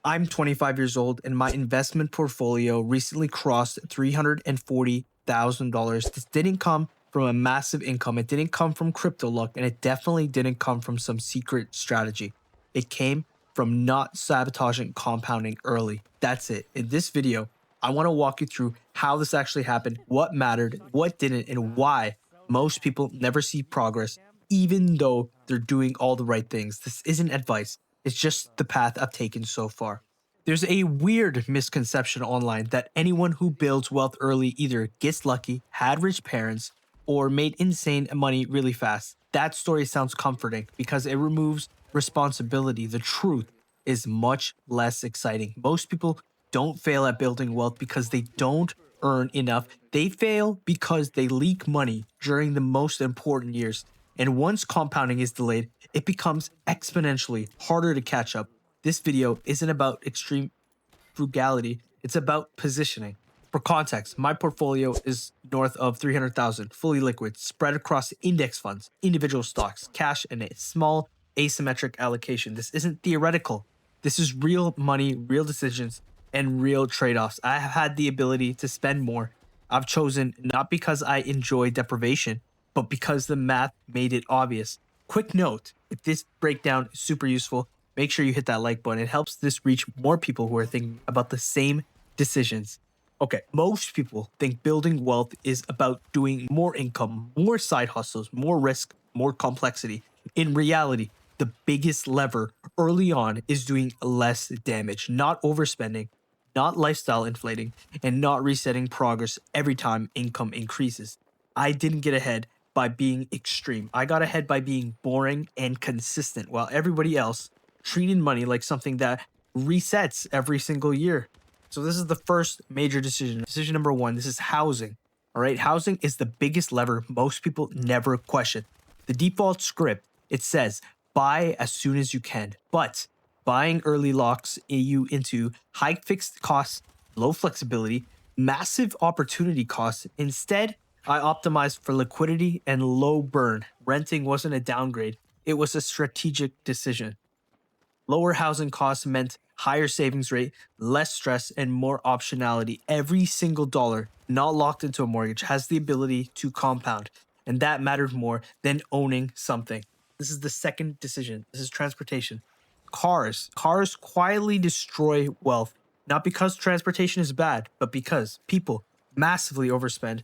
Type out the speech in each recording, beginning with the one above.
I'm 25 years old and my investment portfolio recently crossed $340,000. This didn't come from a massive income. It didn't come from crypto luck, and it definitely didn't come from some secret strategy. It came from not sabotaging compounding early. That's it. In this video, I want to walk you through how this actually happened, what mattered, what didn't, and why most people never see progress, even though they're doing all the right things. This isn't advice. It's just the path I've taken so far. There's a weird misconception online that anyone who builds wealth early either gets lucky, had rich parents, or made insane money really fast. That story sounds comforting because it removes responsibility. The truth is much less exciting. Most people don't fail at building wealth because they don't earn enough. They fail because they leak money during the most important years. And once compounding is delayed, it becomes exponentially harder to catch up. This video isn't about extreme frugality, it's about positioning. For context, my portfolio is north of 300,000, fully liquid, spread across index funds, individual stocks, cash, and a small asymmetric allocation. This isn't theoretical. This is real money, real decisions, and real trade-offs. I have had the ability to spend more. I've chosen not because I enjoy deprivation, but because the math made it obvious. Quick note, if this breakdown is super useful, make sure you hit that like button. It helps this reach more people who are thinking about the same decisions. Okay, most people think building wealth is about doing more income, more side hustles, more risk, more complexity. In reality, the biggest lever early on is doing less damage, not overspending, not lifestyle inflating, and not resetting progress every time income increases. I didn't get ahead by being extreme. I got ahead by being boring and consistent, while everybody else treated money like something that resets every single year. So this is the first major decision. Decision number one, this is housing. All right, housing is the biggest lever most people never question. The default script, it says buy as soon as you can, but buying early locks you into high fixed costs, low flexibility, massive opportunity costs. Instead, I optimized for liquidity and low burn. Renting wasn't a downgrade, it was a strategic decision. Lower housing costs meant higher savings rate, less stress, and more optionality. Every single dollar not locked into a mortgage has the ability to compound, and that mattered more than owning something. This is the second decision. This is transportation. Cars quietly destroy wealth, not because transportation is bad, but because people massively overspend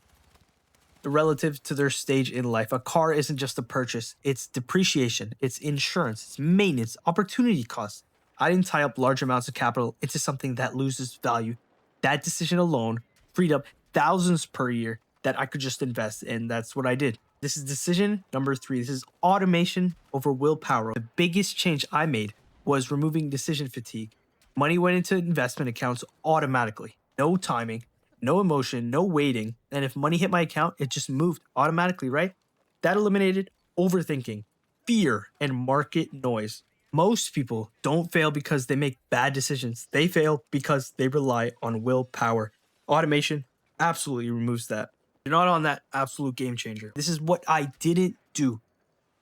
relative to their stage in life. A car isn't just a purchase, it's depreciation, it's insurance, it's maintenance, opportunity costs. I didn't tie up large amounts of capital into something that loses value. That decision alone freed up thousands per year that I could just invest in. That's what I did. This is decision number three. This is automation over willpower. The biggest change I made was removing decision fatigue. Money went into investment accounts automatically. No timing, no emotion, no waiting. And if money hit my account, it just moved automatically, right? That eliminated overthinking, fear, and market noise. Most people don't fail because they make bad decisions. They fail because they rely on willpower. Automation absolutely removes that. You're not on that absolute game changer. This is what I didn't do.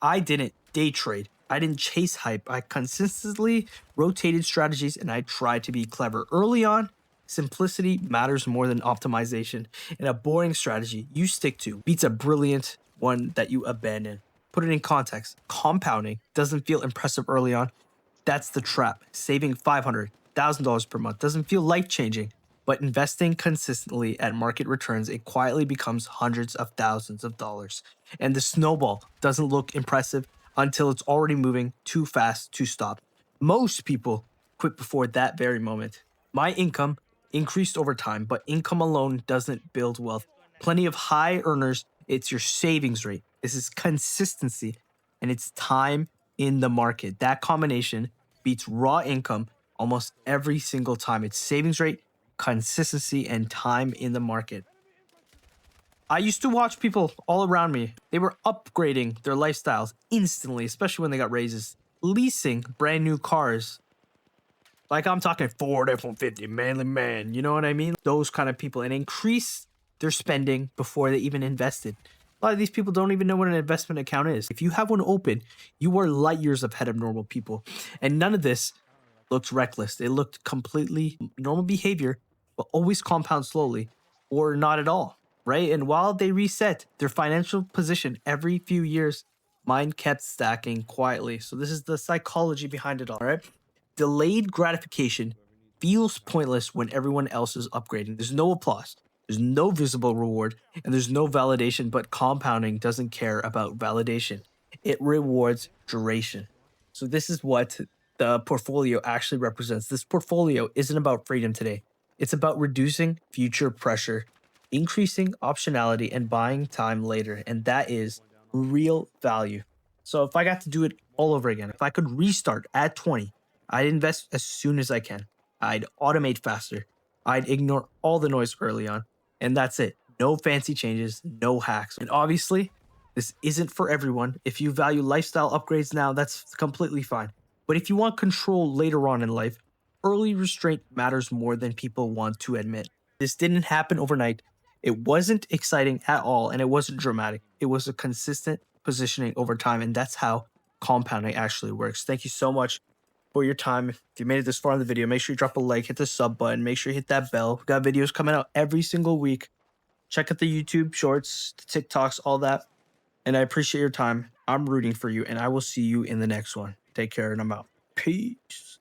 I didn't day trade. I didn't chase hype. I consistently rotated strategies and I tried to be clever. Early on, simplicity matters more than optimization, and a boring strategy you stick to beats a brilliant one that you abandon. Put it in context. Compounding doesn't feel impressive early on. That's the trap. Saving $500,000 per month doesn't feel life-changing, but investing consistently at market returns, it quietly becomes hundreds of thousands of dollars. And the snowball doesn't look impressive until it's already moving too fast to stop. Most people quit before that very moment. My income increased over time, but income alone doesn't build wealth. Plenty of high earners, it's your savings rate. This is consistency and it's time in the market. That combination beats raw income almost every single time. It's savings rate, consistency, and time in the market. I used to watch people all around me. They were upgrading their lifestyles instantly, especially when they got raises, leasing brand new cars. Like I'm talking Ford F-150, manly man, you know what I mean? Those kind of people, and increase their spending before they even invested. A lot of these people don't even know what an investment account is. If you have one open, you are light years ahead of normal people. And none of this looked reckless. It looked completely normal behavior, but always compound slowly or not at all, right? And while they reset their financial position every few years, mine kept stacking quietly. So this is the psychology behind it all, right? Delayed gratification feels pointless when everyone else is upgrading. There's no applause, there's no visible reward, and there's no validation, but compounding doesn't care about validation. It rewards duration. So this is what the portfolio actually represents. This portfolio isn't about freedom today. It's about reducing future pressure, increasing optionality, and buying time later. And that is real value. So if I got to do it all over again, if I could restart at 20, I'd invest as soon as I can. I'd automate faster. I'd ignore all the noise early on. And that's it. No fancy changes, no hacks. And obviously, this isn't for everyone. If you value lifestyle upgrades now, that's completely fine. But if you want control later on in life, early restraint matters more than people want to admit. This didn't happen overnight. It wasn't exciting at all, and it wasn't dramatic. It was a consistent positioning over time, and that's how compounding actually works. Thank you so much for your time. If you made it this far in the video, make sure you drop a like, hit the sub button, make sure you hit that bell. We got videos coming out every single week. Check out the YouTube shorts, the TikToks, all that. And I appreciate your time. I'm rooting for you, and I will see you in the next one. Take care, and I'm out. Peace.